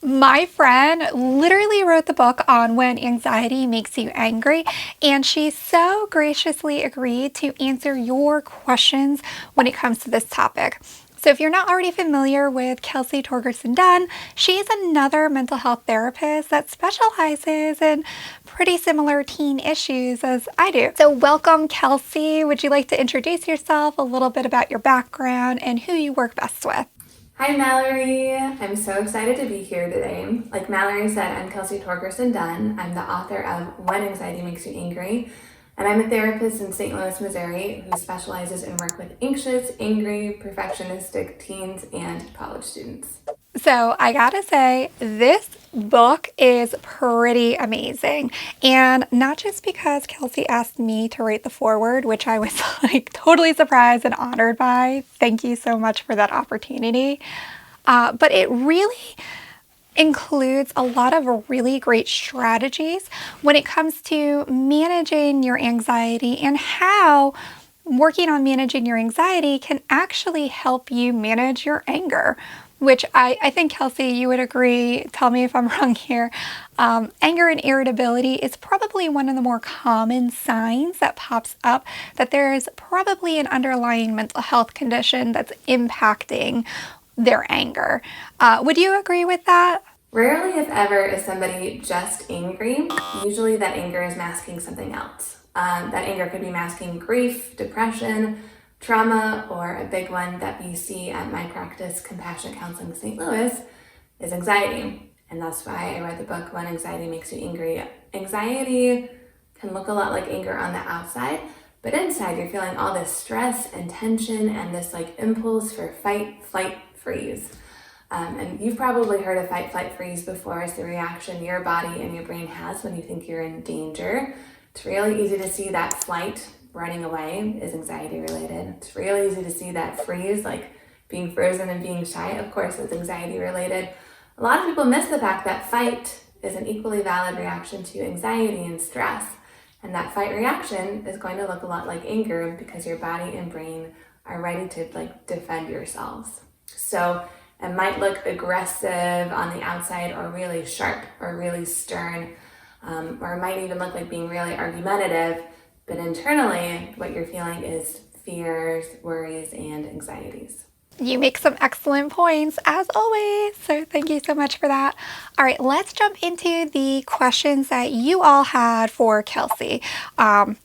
My friend literally wrote the book on when anxiety makes you angry, and she so graciously agreed to answer your questions when it comes to this topic. So if you're not already familiar with Kelsey Torgerson Dunn, she's another mental health therapist that specializes in pretty similar teen issues as I do. So welcome, Kelsey. Would you like to introduce yourself, a little bit about your background, and who you work best with? Hi Mallory, I'm so excited to be here today. Like Mallory said, I'm Kelsey Torgerson Dunn. I'm the author of When Anxiety Makes You Angry, and I'm a therapist in St. Louis, Missouri who specializes in work with anxious, angry, perfectionistic teens and college students. So I gotta say, this book is pretty amazing. And not just because Kelsey asked me to write the foreword, which I was like totally surprised and honored by. Thank you so much for that opportunity. But it really includes a lot of really great strategies when it comes to managing your anxiety and how working on managing your anxiety can actually help you manage your anger, which I think, Kelsey, you would agree. Tell me if I'm wrong here. Anger and irritability is probably one of the more common signs that pops up that there's probably an underlying mental health condition that's impacting their anger. Would you agree with that? Rarely, if ever, is somebody just angry. Usually that anger is masking something else. That anger could be masking grief, depression, trauma, or a big one that we see at my practice, Compassionate Counseling St. Louis, is anxiety. And that's why I read the book, When Anxiety Makes You Angry. Anxiety can look a lot like anger on the outside, but inside you're feeling all this stress and tension and this like impulse for fight, flight, freeze. And you've probably heard of fight, flight, freeze before. It's the reaction your body and your brain has when you think you're in danger. It's really easy to see that flight, running away, is anxiety related. It's really easy to see that freeze, like being frozen and being shy. Of course, it's anxiety related. A lot of people miss the fact that fight is an equally valid reaction to anxiety and stress. And that fight reaction is going to look a lot like anger because your body and brain are ready to like defend yourselves. So it might look aggressive on the outside or really sharp or really stern, or it might even look like being really argumentative, but internally what you're feeling is fears, worries, and anxieties. You make some excellent points, as always. So thank you so much for that. All right, let's jump into the questions that you all had for Kelsey. And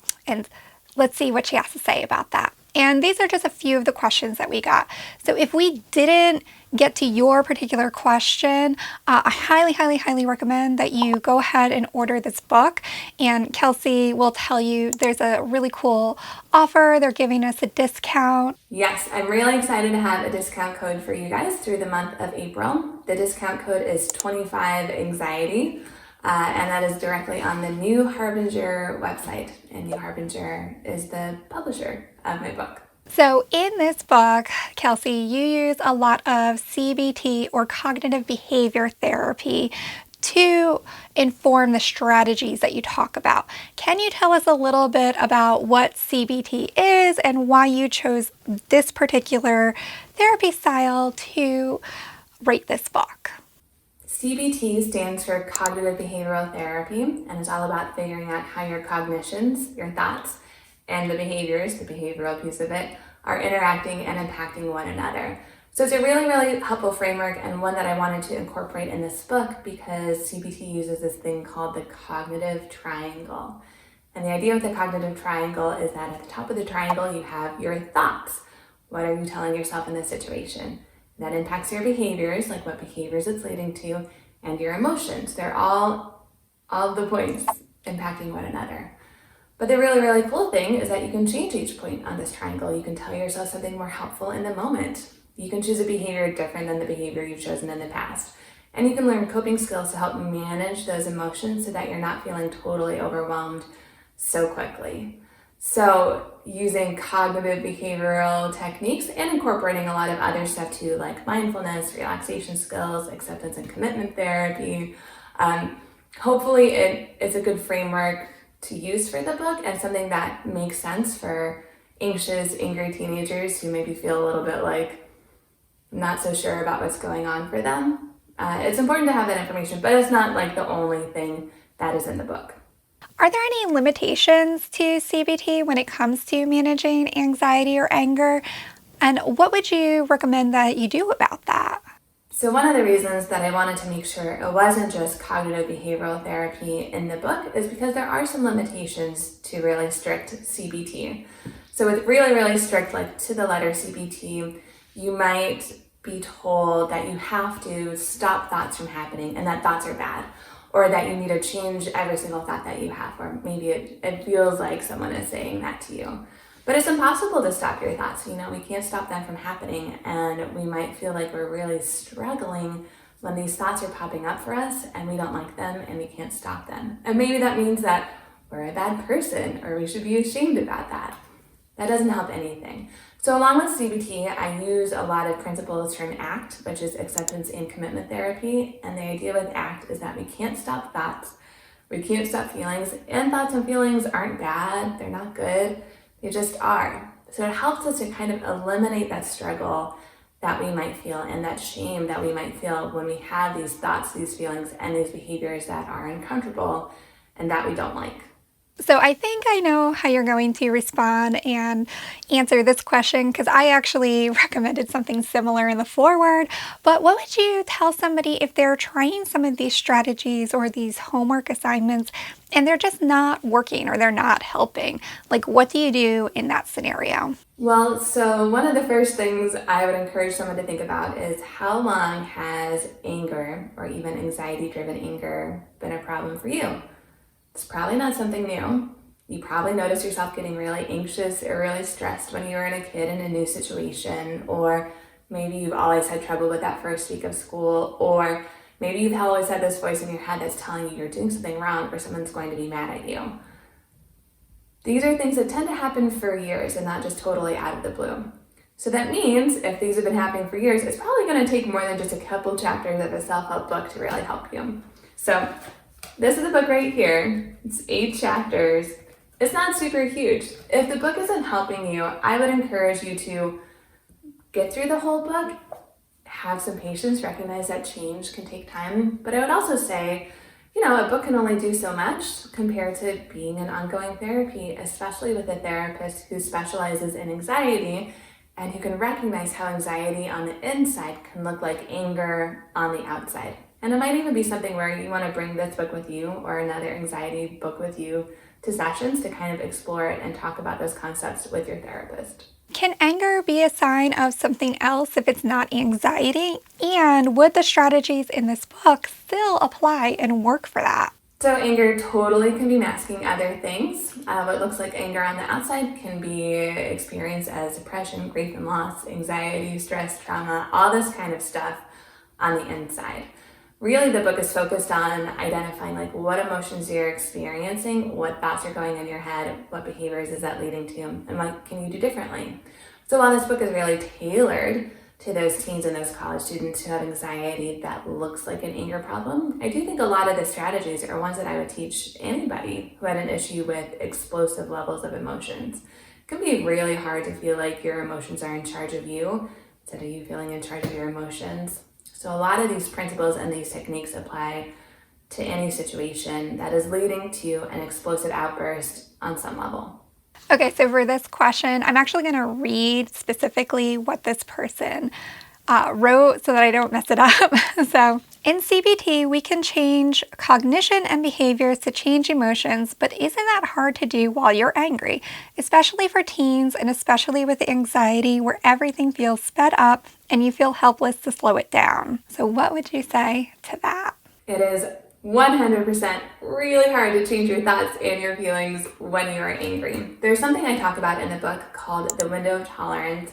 let's see what she has to say about that. And these are just a few of the questions that we got. So if we didn't get to your particular question, I highly, highly, highly recommend that you go ahead and order this book. And Kelsey will tell you there's a really cool offer. They're giving us a discount. Yes, I'm really excited to have a discount code for you guys through the month of April. The discount code is 25anxiety. And that is directly on the New Harbinger website. And New Harbinger is the publisher of my book. So in this book, Kelsey, you use a lot of CBT or cognitive behavior therapy to inform the strategies that you talk about. Can you tell us a little bit about what CBT is and why you chose this particular therapy style to write this book? CBT stands for Cognitive Behavioral Therapy, and it's all about figuring out how your cognitions, your thoughts, and the behaviors, the behavioral piece of it, are interacting and impacting one another. So it's a really, really helpful framework and one that I wanted to incorporate in this book because CBT uses this thing called the cognitive triangle. And the idea with the cognitive triangle is that at the top of the triangle, you have your thoughts. What are you telling yourself in this situation? That impacts your behaviors, like what behaviors it's leading to, and your emotions. They're all the points impacting one another. But the really, really cool thing is that you can change each point on this triangle. You can tell yourself something more helpful in the moment. You can choose a behavior different than the behavior you've chosen in the past. And you can learn coping skills to help manage those emotions so that you're not feeling totally overwhelmed so quickly. So using cognitive behavioral techniques and incorporating a lot of other stuff too, like mindfulness, relaxation skills, acceptance and commitment therapy. Hopefully it's a good framework to use for the book and something that makes sense for anxious, angry teenagers who maybe feel a little bit like not so sure about what's going on for them. It's important to have that information, but it's not like the only thing that is in the book. Are there any limitations to CBT when it comes to managing anxiety or anger? And what would you recommend that you do about that? So one of the reasons that I wanted to make sure it wasn't just cognitive behavioral therapy in the book is because there are some limitations to really strict CBT. So with really, really strict, like to the letter CBT, you might be told that you have to stop thoughts from happening and that thoughts are bad, or that you need to change every single thought that you have, or maybe it feels like someone is saying that to you. But it's impossible to stop your thoughts. You know, we can't stop them from happening, and we might feel like we're really struggling when these thoughts are popping up for us and we don't like them and we can't stop them. And maybe that means that we're a bad person or we should be ashamed about that. That doesn't help anything. So along with CBT, I use a lot of principles from ACT, which is acceptance and commitment therapy. And the idea with ACT is that we can't stop thoughts, we can't stop feelings, and thoughts and feelings aren't bad, they're not good. They just are. So it helps us to kind of eliminate that struggle that we might feel and that shame that we might feel when we have these thoughts, these feelings, and these behaviors that are uncomfortable and that we don't like. So I think I know how you're going to respond and answer this question because I actually recommended something similar in the foreword. But what would you tell somebody if they're trying some of these strategies or these homework assignments and they're just not working or they're not helping? Like, what do you do in that scenario? Well, so one of the first things I would encourage someone to think about is how long has anger or even anxiety-driven anger been a problem for you? It's probably not something new. You probably notice yourself getting really anxious or really stressed when you were a kid in a new situation, or maybe you've always had trouble with that first week of school, or maybe you've always had this voice in your head that's telling you you're doing something wrong or someone's going to be mad at you. These are things that tend to happen for years and not just totally out of the blue. So that means if these have been happening for years, it's probably going to take more than just a couple chapters of a self-help book to really help you. So this is a book right here. It's 8 chapters. It's not super huge. If the book isn't helping you, I would encourage you to get through the whole book, have some patience, recognize that change can take time. But I would also say, a book can only do so much compared to being in ongoing therapy, especially with a therapist who specializes in anxiety and who can recognize how anxiety on the inside can look like anger on the outside. And it might even be something where you want to bring this book with you or another anxiety book with you to sessions to kind of explore it and talk about those concepts with your therapist. Can anger be a sign of something else if it's not anxiety? And would the strategies in this book still apply and work for that? So anger totally can be masking other things. What looks like anger on the outside can be experienced as depression, grief and loss, anxiety, stress, trauma, all this kind of stuff on the inside. Really, the book is focused on identifying what emotions you're experiencing, what thoughts are going in your head, what behaviors is that leading to, and what can you do differently. So while this book is really tailored to those teens and those college students who have anxiety that looks like an anger problem, I do think a lot of the strategies are ones that I would teach anybody who had an issue with explosive levels of emotions. It can be really hard to feel like your emotions are in charge of you instead of you feeling in charge of your emotions. So a lot of these principles and these techniques apply to any situation that is leading to an explosive outburst on some level. Okay, so for this question, I'm actually going to read specifically what this person wrote so that I don't mess it up. So in CBT, we can change cognition and behaviors to change emotions, but isn't that hard to do while you're angry, especially for teens and especially with anxiety where everything feels sped up and you feel helpless to slow it down? So what would you say to that? It is 100% really hard to change your thoughts and your feelings when you are angry. There's something I talk about in the book called the window of tolerance,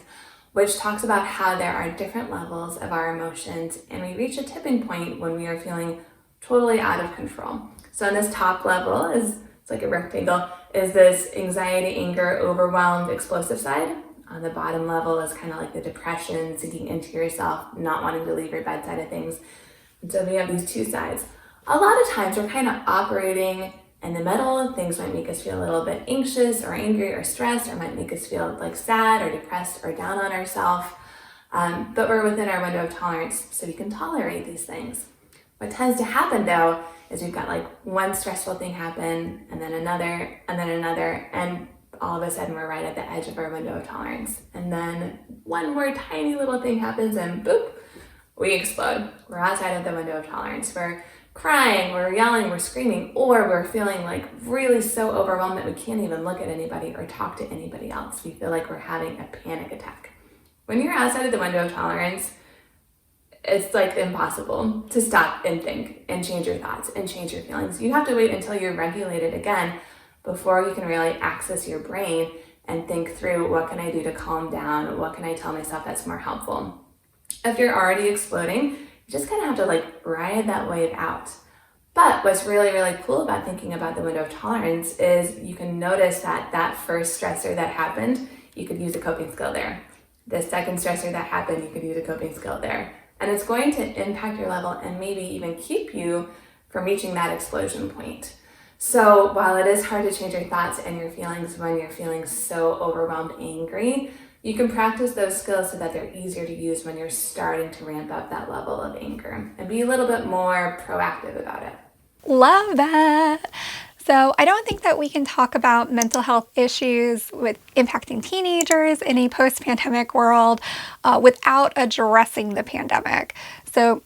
which talks about how there are different levels of our emotions and we reach a tipping point when we are feeling totally out of control. So in this top level it's like a rectangle, is this anxiety, anger, overwhelmed, explosive side. On the bottom level is kind of like the depression, sinking into yourself, not wanting to leave your bed side of things. And so we have these two sides. A lot of times we're kind of operating in the middle. Things might make us feel a little bit anxious or angry or stressed, or might make us feel sad or depressed or down on ourselves. But we're within our window of tolerance, so we can tolerate these things. What tends to happen though is we've got like one stressful thing happen and then another and then another, and all of a sudden we're right at the edge of our window of tolerance. And then one more tiny little thing happens and boop, we explode. We're outside of the window of tolerance. We're crying, we're yelling, we're screaming, or we're feeling like really so overwhelmed that we can't even look at anybody or talk to anybody else. We feel like we're having a panic attack. When you're outside of the window of tolerance, it's like impossible to stop and think and change your thoughts and change your feelings. You have to wait until you're regulated again before you can really access your brain and think through, what can I do to calm down? What can I tell myself that's more helpful? If you're already exploding, you just kind of have to like ride that wave out. But what's really, really cool about thinking about the window of tolerance is you can notice that that first stressor that happened, you could use a coping skill there. The second stressor that happened, you could use a coping skill there. And it's going to impact your level and maybe even keep you from reaching that explosion point. So while it is hard to change your thoughts and your feelings when you're feeling so overwhelmed, angry, you can practice those skills so that they're easier to use when you're starting to ramp up that level of anger and be a little bit more proactive about it. Love that. So I don't think that we can talk about mental health issues with impacting teenagers in a post-pandemic world without addressing the pandemic. So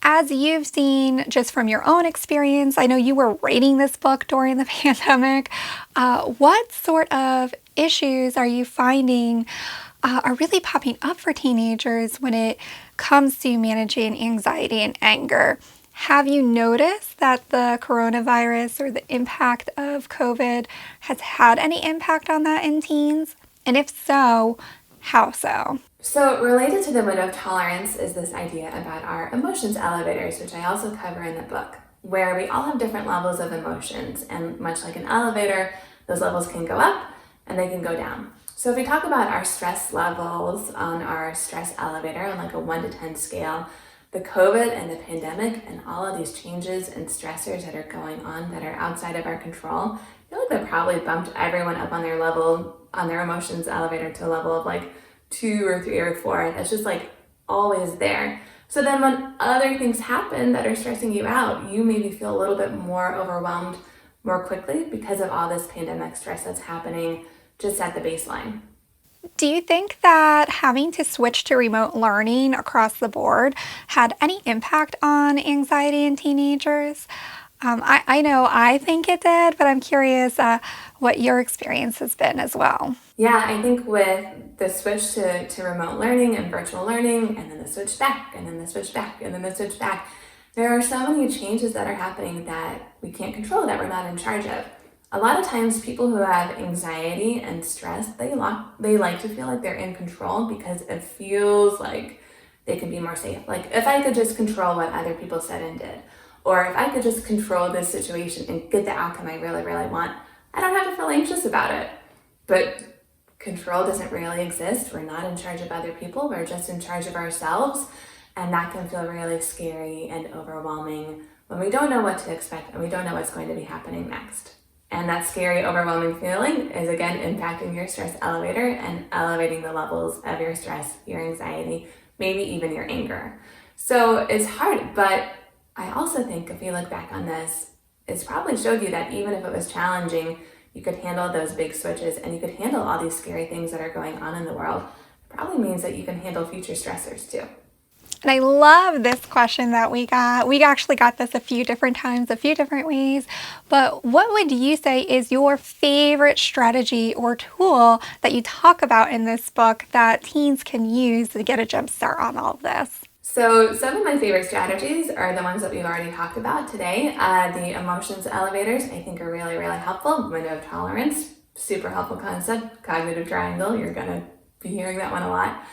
as you've seen just from your own experience, I know you were writing this book during the pandemic. What sort of issues are you finding are really popping up for teenagers when it comes to managing anxiety and anger? Have you noticed that the coronavirus or the impact of COVID has had any impact on that in teens? And if so, how so? So related to the window of tolerance is this idea about our emotions elevators, which I also cover in the book, where we all have different levels of emotions. And much like an elevator, those levels can go up and they can go down. So if we talk about our stress levels on our stress elevator on like a 1 to 10 scale, the COVID and the pandemic and all of these changes and stressors that are going on that are outside of our control, I feel like that probably bumped everyone up on their level, on their emotions elevator to a level of like 2 or 3 or 4. That's just like always there. So then when other things happen that are stressing you out, you maybe feel a little bit more overwhelmed more quickly because of all this pandemic stress that's happening just at the baseline. Do you think that having to switch to remote learning across the board had any impact on anxiety in teenagers? I know I think it did, but I'm curious what your experience has been as well. Yeah, I think with the switch to remote learning and virtual learning, and then the switch back, and then the switch back, and then the switch back, there are so many changes that are happening that we can't control, that we're not in charge of. A lot of times people who have anxiety and stress, they like to feel like they're in control because it feels like they can be more safe. Like if I could just control what other people said and did, or if I could just control this situation and get the outcome I really, really want, I don't have to feel anxious about it. But control doesn't really exist. We're not in charge of other people. We're just in charge of ourselves. And that can feel really scary and overwhelming when we don't know what to expect and we don't know what's going to be happening next. And that scary, overwhelming feeling is again impacting your stress elevator and elevating the levels of your stress, your anxiety, maybe even your anger. So it's hard, but I also think if you look back on this, it's probably showed you that even if it was challenging, you could handle those big switches and you could handle all these scary things that are going on in the world. It probably means that you can handle future stressors too. And I love this question that we got. We actually got this a few different times, a few different ways. But what would you say is your favorite strategy or tool that you talk about in this book that teens can use to get a jump start on all of this? So some of my favorite strategies are the ones that we've already talked about today. The emotions elevators, I think, are really, really helpful. Window of tolerance, super helpful concept. Cognitive triangle, you're going to be hearing that one a lot.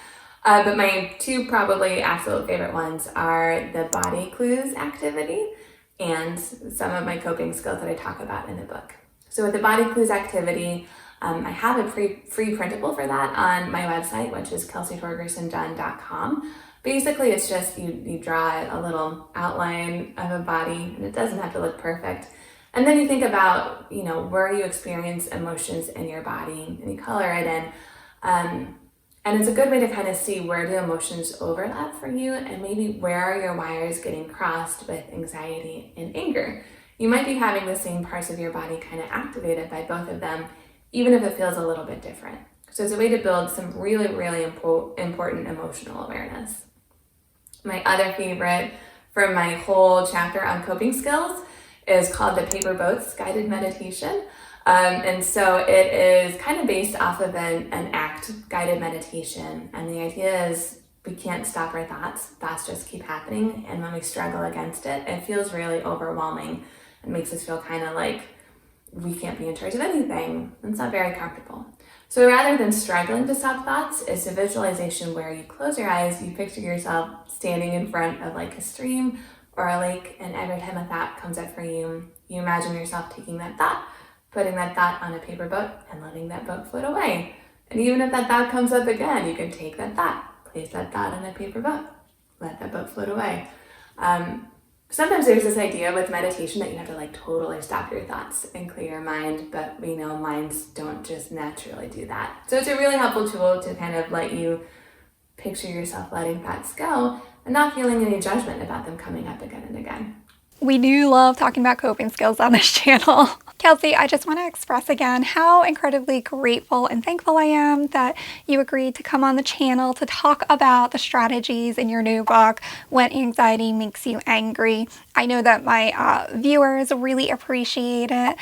But my 2 probably absolute favorite ones are the body clues activity and some of my coping skills that I talk about in the book. So with the body clues activity, I have a free printable for that on my website, which is KelseyTorgersonDunn.com. Basically, it's just you draw a little outline of a body, and it doesn't have to look perfect. And then you think about, where you experience emotions in your body, and you color it in. And it's a good way to kind of see where do emotions overlap for you and maybe where are your wires getting crossed with anxiety and anger. You might be having the same parts of your body kind of activated by both of them, even if it feels a little bit different. So it's a way to build some really, really important emotional awareness. My other favorite from my whole chapter on coping skills is called the Paper Boats Guided Meditation. And so it is kind of based off of an ACT guided meditation. And the idea is we can't stop our thoughts. Thoughts just keep happening. And when we struggle against it, it feels really overwhelming. It makes us feel kind of like we can't be in charge of anything. It's not very comfortable. So rather than struggling to stop thoughts, it's a visualization where you close your eyes, you picture yourself standing in front of like a stream or a lake, and every time a thought comes up for you, you imagine yourself taking that thought, putting that thought on a paper boat, and letting that boat float away. And even if that thought comes up again, you can take that thought, place that thought on a paper boat, let that boat float away. Sometimes there's this idea with meditation that you have to like totally stop your thoughts and clear your mind, but we know minds don't just naturally do that. So it's a really helpful tool to kind of let you picture yourself letting thoughts go and not feeling any judgment about them coming up again and again. We do love talking about coping skills on this channel. Kelsey, I just want to express again how incredibly grateful and thankful I am that you agreed to come on the channel to talk about the strategies in your new book, When Anxiety Makes You Angry. I know that my viewers really appreciate it.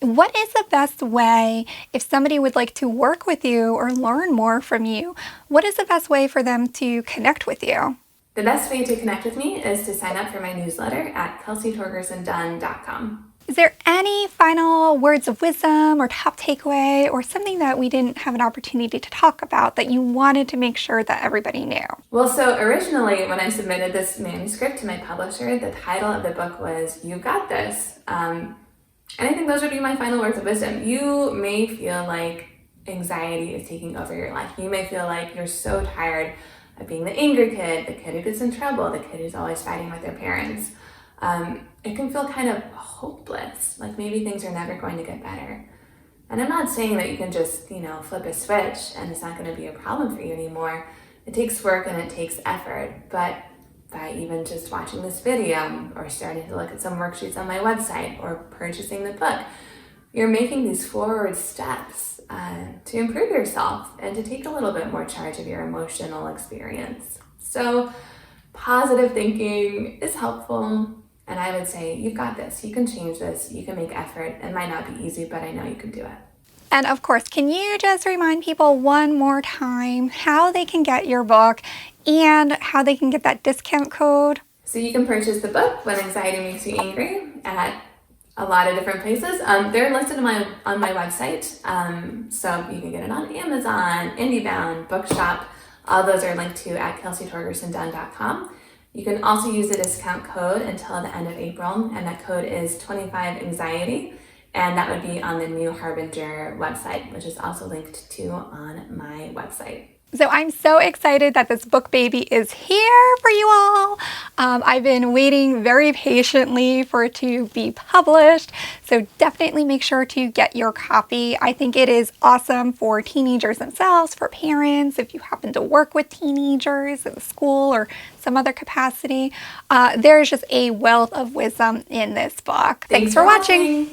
What is the best way if somebody would like to work with you or learn more from you? What is the best way for them to connect with you? The best way to connect with me is to sign up for my newsletter at KelseyTorgersonDunn.com. Is there any final words of wisdom or top takeaway or something that we didn't have an opportunity to talk about that you wanted to make sure that everybody knew? Well, so originally when I submitted this manuscript to my publisher, the title of the book was You Got This. And I think those would be my final words of wisdom. You may feel like anxiety is taking over your life. You may feel like you're so tired of being the angry kid, the kid who gets in trouble, the kid who's always fighting with their parents. It can feel kind of hopeless, like maybe things are never going to get better. And I'm not saying that you can just, flip a switch and it's not going to be a problem for you anymore. It takes work and it takes effort, but by even just watching this video or starting to look at some worksheets on my website or purchasing the book, you're making these forward steps to improve yourself and to take a little bit more charge of your emotional experience. So positive thinking is helpful, and I would say you've got this. You can change this. You can make effort. It might not be easy, but I know you can do it. And of course, can you just remind people one more time how they can get your book and how they can get that discount code? So you can purchase the book, When Anxiety Makes You Angry, at a lot of different places. They're listed on my website. So you can get it on Amazon, IndieBound, Bookshop. All those are linked to at KelseyTorgersonDunn.com. You can also use the discount code until the end of April, and that code is 25anxiety, and that would be on the New Harbinger website, which is also linked to on my website. So I'm so excited that this book baby is here for you all. I've been waiting very patiently for it to be published, so definitely make sure to get your copy. I think it is awesome for teenagers themselves, for parents, if you happen to work with teenagers in the school or some other capacity. There's just a wealth of wisdom in this book. Thanks for watching.